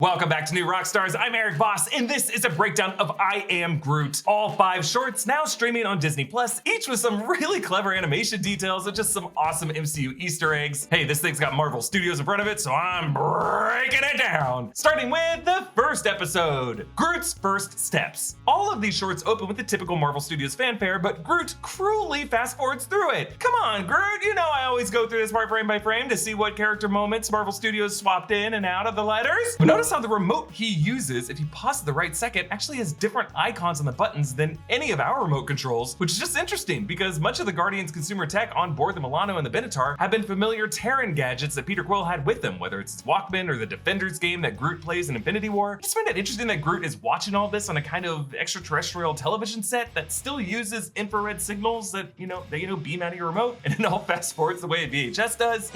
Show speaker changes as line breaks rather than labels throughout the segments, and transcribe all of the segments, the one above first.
Welcome back to New Rockstars. I'm Erik Voss, and this is a breakdown of I Am Groot. All 5 shorts now streaming on Disney+, each with some really clever animation details and just some awesome MCU Easter eggs. Hey, this thing's got Marvel Studios in front of it, so I'm breaking it down. Starting with the first episode, Groot's First Steps. All of these shorts open with the typical Marvel Studios fanfare, but Groot cruelly fast forwards through it. Come on, Groot, you know I always go through this part frame by frame to see what character moments Marvel Studios swapped in and out of the letters. But notice how the remote he uses, if you pause at the right second, actually has different icons on the buttons than any of our remote controls, which is just interesting because much of the Guardians consumer tech on board the Milano and the Benatar have been familiar Terran gadgets that Peter Quill had with him, whether it's his Walkman or the Defenders game that Groot plays in Infinity War. I just find it interesting that Groot is watching all this on a kind of extraterrestrial television set that still uses infrared signals that, beam out of your remote, and it all fast forwards the way a VHS does.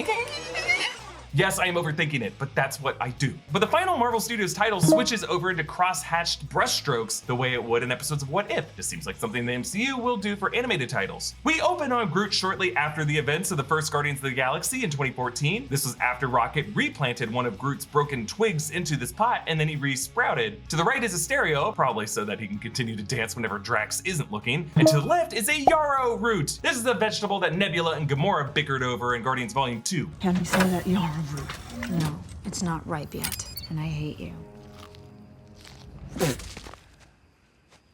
Yes, I am overthinking it, but that's what I do. But the final Marvel Studios title switches over into cross-hatched brushstrokes the way it would in episodes of What If. This seems like something the MCU will do for animated titles. We open on Groot shortly after the events of the first Guardians of the Galaxy in 2014. This was after Rocket replanted one of Groot's broken twigs into this pot, and then he re-sprouted. To the right is a stereo, probably so that he can continue to dance whenever Drax isn't looking. And to the left is a yarrow root. This is the vegetable that Nebula and Gamora bickered over in Guardians Volume 2.
Can we say that yarrow root?
No, it's not ripe yet, and I hate you.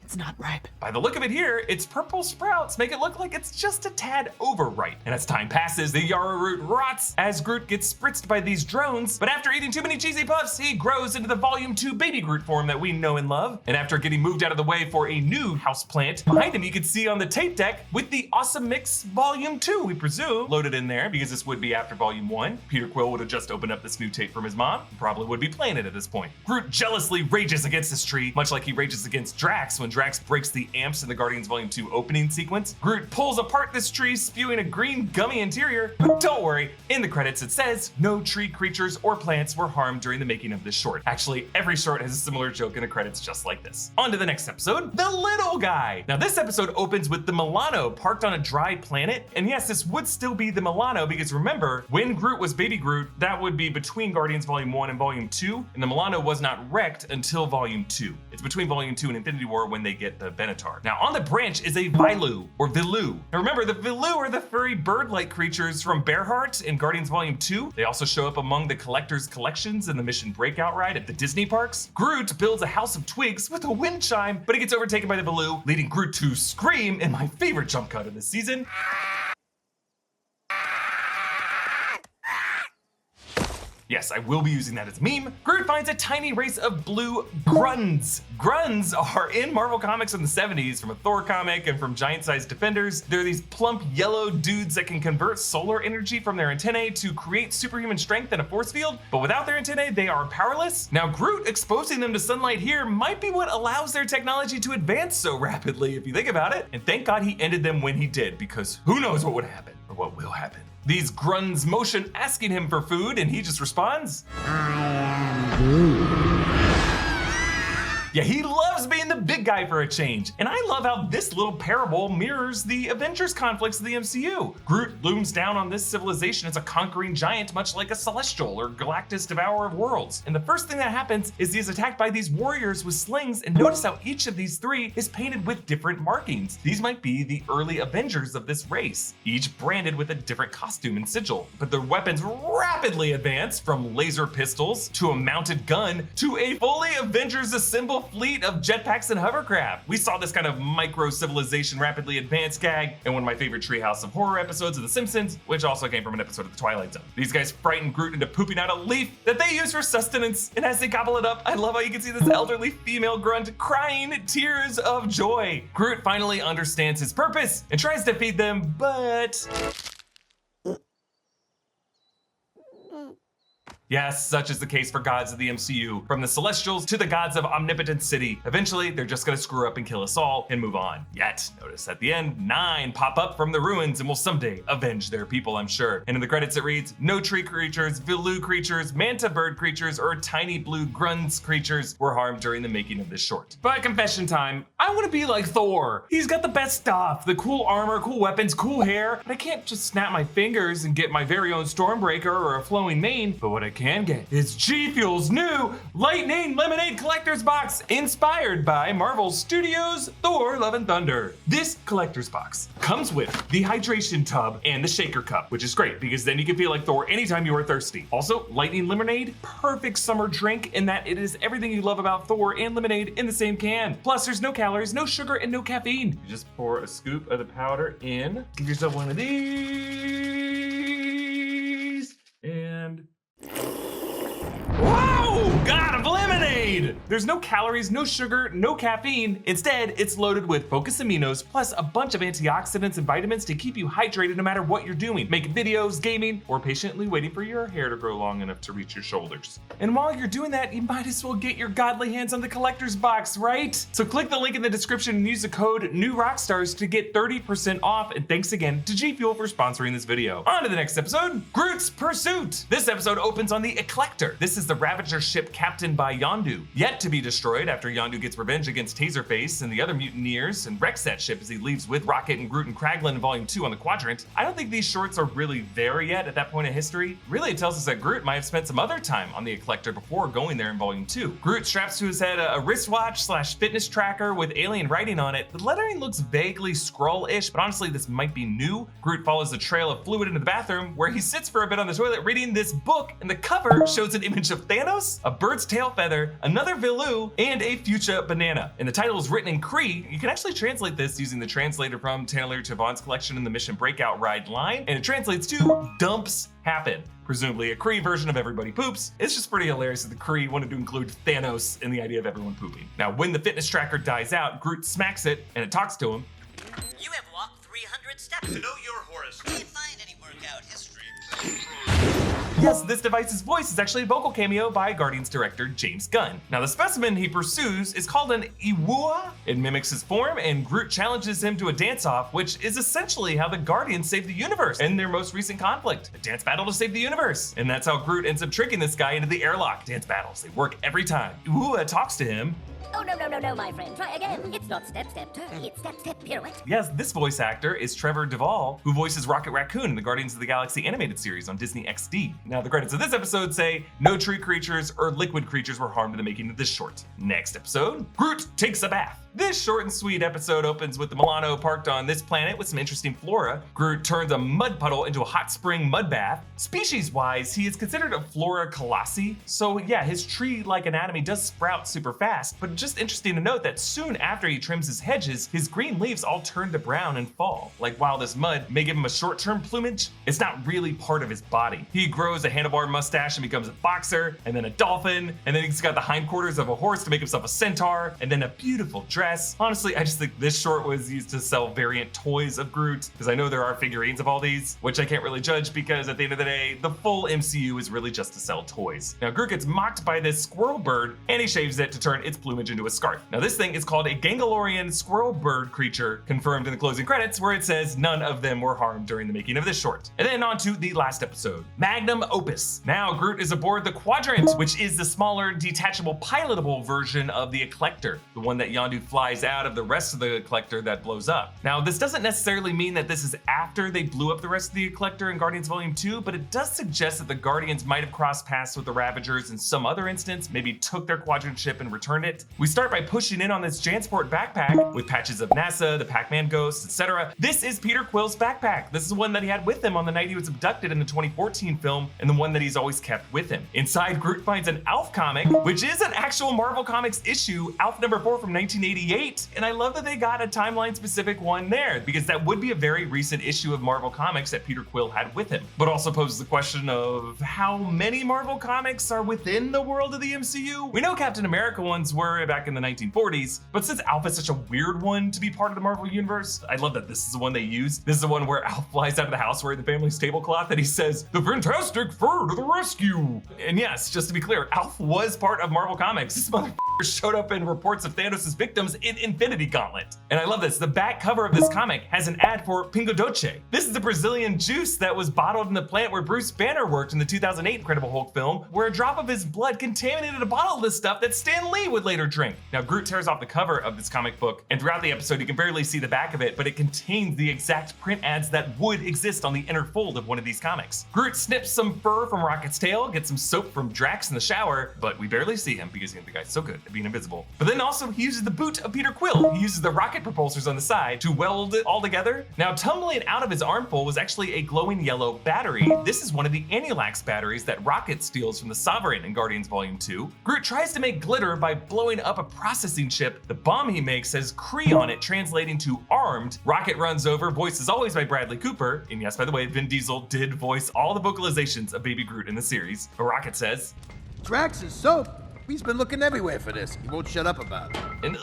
It's not ripe.
By the look of it here, its purple sprouts make it look like it's just a tad overripe. And as time passes, the yarrow root rots as Groot gets spritzed by these drones. But after eating too many cheesy puffs, he grows into the Volume 2 baby Groot form that we know and love. And after getting moved out of the way for a new houseplant, behind him you can see on the tape deck with the Awesome Mix Volume 2, we presume, loaded in there because this would be after Volume 1. Peter Quill would have just opened up this new tape from his mom. He probably would be playing it at this point. Groot jealously rages against this tree, much like he rages against Drax when Drax breaks the amps in the Guardians Volume 2 opening sequence. Groot pulls apart this tree, spewing a green gummy interior, but don't worry, in the credits it says, no tree creatures or plants were harmed during the making of this short. Actually, every short has a similar joke in the credits just like this. On to the next episode, The Little Guy. Now this episode opens with the Milano parked on a dry planet, and yes, this would still be the Milano because remember, when Groot was baby Groot, that would be between Guardians Volume 1 and Volume 2, and the Milano was not wrecked until Volume 2. It's between Volume 2 and Infinity War when they get the Benatar. Now on the branch is a Vilu, or Vilu. Now remember, the Vilu are the furry bird-like creatures from Bearheart in Guardians Volume 2. They also show up among the Collector's Collections in the Mission Breakout ride at the Disney parks. Groot builds a house of twigs with a wind chime, but he gets overtaken by the Vilu, leading Groot to scream in my favorite jump cut of the season. Yes, I will be using that as a meme. Groot finds a tiny race of blue grunts. Grunts are in Marvel Comics in the 70s from a Thor comic and from giant-sized Defenders. They're these plump yellow dudes that can convert solar energy from their antennae to create superhuman strength in a force field, but without their antennae, they are powerless. Now, Groot exposing them to sunlight here might be what allows their technology to advance so rapidly, if you think about it. And thank God he ended them when he did, because who knows what would happen, or what will happen. These grunts motion asking him for food, and he just responds, I am Groot. Yeah, he loves being the big guy for a change. And I love how this little parable mirrors the Avengers conflicts of the MCU. Groot looms down on this civilization as a conquering giant, much like a Celestial or Galactus Devourer of Worlds. And the first thing that happens is he is attacked by these warriors with slings, and notice how each of these 3 is painted with different markings. These might be the early Avengers of this race, each branded with a different costume and sigil. But their weapons rapidly advance from laser pistols to a mounted gun to a fully Avengers assembled fleet of jetpacks and hovercraft. We saw this kind of micro-civilization rapidly advance gag in one of my favorite Treehouse of Horror episodes of The Simpsons, which also came from an episode of The Twilight Zone. These guys frighten Groot into pooping out a leaf that they use for sustenance, and as they gobble it up, I love how you can see this elderly female grunt crying tears of joy. Groot finally understands his purpose and tries to feed them, but... Yes, such is the case for gods of the MCU, from the Celestials to the gods of Omnipotent City. Eventually, they're just gonna screw up and kill us all and move on. Yet, notice at the end, 9 pop up from the ruins and will someday avenge their people, I'm sure. And in the credits it reads, no tree creatures, Vilu creatures, manta bird creatures, or tiny blue grunts creatures were harmed during the making of this short. But confession time, I wanna be like Thor. He's got the best stuff, the cool armor, cool weapons, cool hair, but I can't just snap my fingers and get my very own Stormbreaker or a flowing mane. But what I can get is G Fuel's new Lightning Lemonade Collector's Box, inspired by Marvel Studios' Thor: Love and Thunder. This collector's box comes with the hydration tub and the shaker cup, which is great because then you can feel like Thor anytime you are thirsty. Also, Lightning Lemonade, perfect summer drink in that it is everything you love about Thor and lemonade in the same can. Plus, there's no calories, no sugar, and no caffeine. You just pour a scoop of the powder in, give yourself one of these, and whoa! God of lemonade! There's no calories, no sugar, no caffeine. Instead, it's loaded with focus aminos plus a bunch of antioxidants and vitamins to keep you hydrated no matter what you're doing, making videos, gaming, or patiently waiting for your hair to grow long enough to reach your shoulders. And while you're doing that, you might as well get your godly hands on the collector's box, right? So click the link in the description and use the code NEWROCKSTARS to get 30% off. And thanks again to G Fuel for sponsoring this video. On to the next episode, Groot's Pursuit. This episode opens on the Eclector. This is the Ravager ship captained by Yondu, yet to be destroyed after Yondu gets revenge against Taserface and the other mutineers and wrecks that ship as he leaves with Rocket and Groot and Kraglin in Volume 2 on the Quadrant. I don't think these shorts are really there yet at that point in history. Really, it tells us that Groot might have spent some other time on the Eclector before going there in Volume 2. Groot straps to his head a wristwatch / fitness tracker with alien writing on it. The lettering looks vaguely Skrull-ish, but honestly, this might be new. Groot follows the trail of fluid into the bathroom where he sits for a bit on the toilet reading this book, and the cover shows an image of Thanos, a bird's tail feather, another Vilu, and a fuchsia banana. And the title is written in Kree. You can actually translate this using the translator from Tannelir Tavon's collection in the Mission Breakout Ride line, and it translates to dumps happen. Presumably a Kree version of Everybody Poops. It's just pretty hilarious that the Kree wanted to include Thanos in the idea of everyone pooping. Now, when the fitness tracker dies out, Groot smacks it and it talks to him.
You have walked 300 steps. To know your horoscope. Can't find any workout history.
Yes, this device's voice is actually a vocal cameo by Guardians director James Gunn. Now, the specimen he pursues is called an Iwua. It mimics his form, and Groot challenges him to a dance-off, which is essentially how the Guardians saved the universe in their most recent conflict, a dance battle to save the universe. And that's how Groot ends up tricking this guy into the airlock. Dance battles, they work every time. Iwua talks to him.
Oh, no, my friend. Try again. It's not step, step, turn. It's step, step, pirouette.
Yes, this voice actor is Trevor Duvall, who voices Rocket Raccoon in the Guardians of the Galaxy animated series on Disney XD. Now, the credits of this episode say, no tree creatures or liquid creatures were harmed in the making of this short. Next episode, Groot Takes a Bath. This short and sweet episode opens with the Milano parked on this planet with some interesting flora. Groot turns a mud puddle into a hot spring mud bath. Species-wise, he is considered a flora colossi, so yeah, his tree-like anatomy does sprout super fast, but just interesting to note that soon after he trims his hedges, his green leaves all turn to brown and fall. Like while this mud may give him a short-term plumage, it's not really part of his body. He grows a handlebar mustache and becomes a boxer, and then a dolphin, and then he's got the hindquarters of a horse to make himself a centaur, and then a beautiful dress. Honestly, I just think this short was used to sell variant toys of Groot, because I know there are figurines of all these, which I can't really judge because at the end of the day, the full MCU is really just to sell toys. Now, Groot gets mocked by this squirrel bird, and he shaves it to turn its plumage into a scarf. Now, this thing is called a Gangalorian squirrel bird creature, confirmed in the closing credits, where it says none of them were harmed during the making of this short. And then on to the last episode, Magnum Opus. Now, Groot is aboard the Quadrant, which is the smaller, detachable, pilotable version of the Eclector, the one that Yondu flies out of the rest of the Eclector that blows up. Now, this doesn't necessarily mean that this is after they blew up the rest of the Eclector in Guardians Volume 2, but it does suggest that the Guardians might have crossed paths with the Ravagers in some other instance, maybe took their Quadrant ship and returned it. We start by pushing in on this Jansport backpack with patches of NASA, the Pac-Man ghosts, etc. This is Peter Quill's backpack. This is the one that he had with him on the night he was abducted in the 2014 film, and the one that he's always kept with him. Inside, Groot finds an Alf comic, which is an actual Marvel Comics issue, Alf number 4 from 1988, and I love that they got a timeline-specific one there, because that would be a very recent issue of Marvel Comics that Peter Quill had with him. But also poses the question of how many Marvel Comics are within the world of the MCU? We know Captain America ones were back in the 1940s, but since Alf is such a weird one to be part of the Marvel Universe, I love that this is the one they used. This is the one where Alf flies out of the house wearing the family's tablecloth and he says, "The fantastic fur to the rescue!" And yes, just to be clear, Alf was part of Marvel Comics. This motherfucker showed up in reports of Thanos' victims in Infinity Gauntlet. And I love this, the back cover of this comic has an ad for Pingo Doce. This is the Brazilian juice that was bottled in the plant where Bruce Banner worked in the 2008 Incredible Hulk film, where a drop of his blood contaminated a bottle of this stuff that Stan Lee would later drink. Now Groot tears off the cover of this comic book, and throughout the episode you can barely see the back of it, but it contains the exact print ads that would exist on the inner fold of one of these comics. Groot snips some fur from Rocket's tail, gets some soap from Drax in the shower, but we barely see him because the guy's so good at being invisible. But then also he uses the boot of Peter Quill. He uses the rocket propulsors on the side to weld it all together. Now tumbling out of his armful was actually a glowing yellow battery. This is one of the Anulax batteries that Rocket steals from the Sovereign in Guardians Volume 2. Groot tries to make glitter by blowing up a processing chip. The bomb he makes says Kree on it, translating to armed. Rocket runs over, voiced as always by Bradley Cooper. And yes, by the way, Vin Diesel did voice all the vocalizations of Baby Groot in the series. But Rocket says,
Drax is soap. He's been looking everywhere for this. He won't shut up about it.
and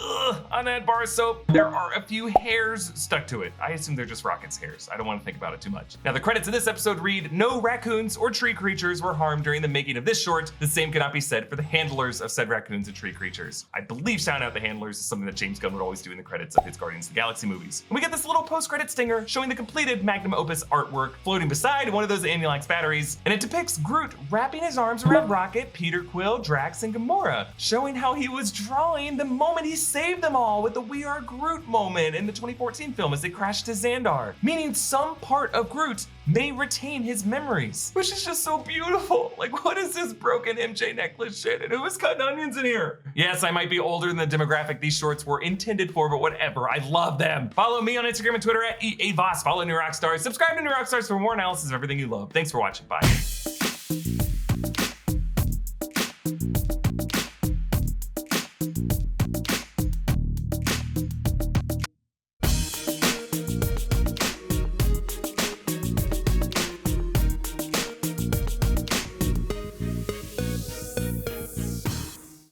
on that bar of soap, there are a few hairs stuck to it. I assume they're just Rocket's hairs. I don't want to think about it too much. Now the credits of this episode read, no raccoons or tree creatures were harmed during the making of this short. The same cannot be said for the handlers of said raccoons and tree creatures. I believe shout out the handlers is something that James Gunn would always do in the credits of his Guardians of the Galaxy movies. And we get this little post-credit stinger showing the completed Magnum Opus artwork floating beside one of those Anulax batteries, and it depicts Groot wrapping his arms around Rocket, Peter Quill, Drax, and Gamora, showing how he was drawing the moment he saved them all with the We Are Groot moment in the 2014 film as they crashed to Xandar, meaning some part of Groot may retain his memories, which is just so beautiful. Like, what is this broken MJ necklace shit? And who is cutting onions in here? Yes, I might be older than the demographic these shorts were intended for, but whatever, I love them. Follow me on Instagram and Twitter at EA Voss. Follow New Rockstars. Subscribe to New Rockstars for more analysis of everything you love. Thanks for watching. Bye.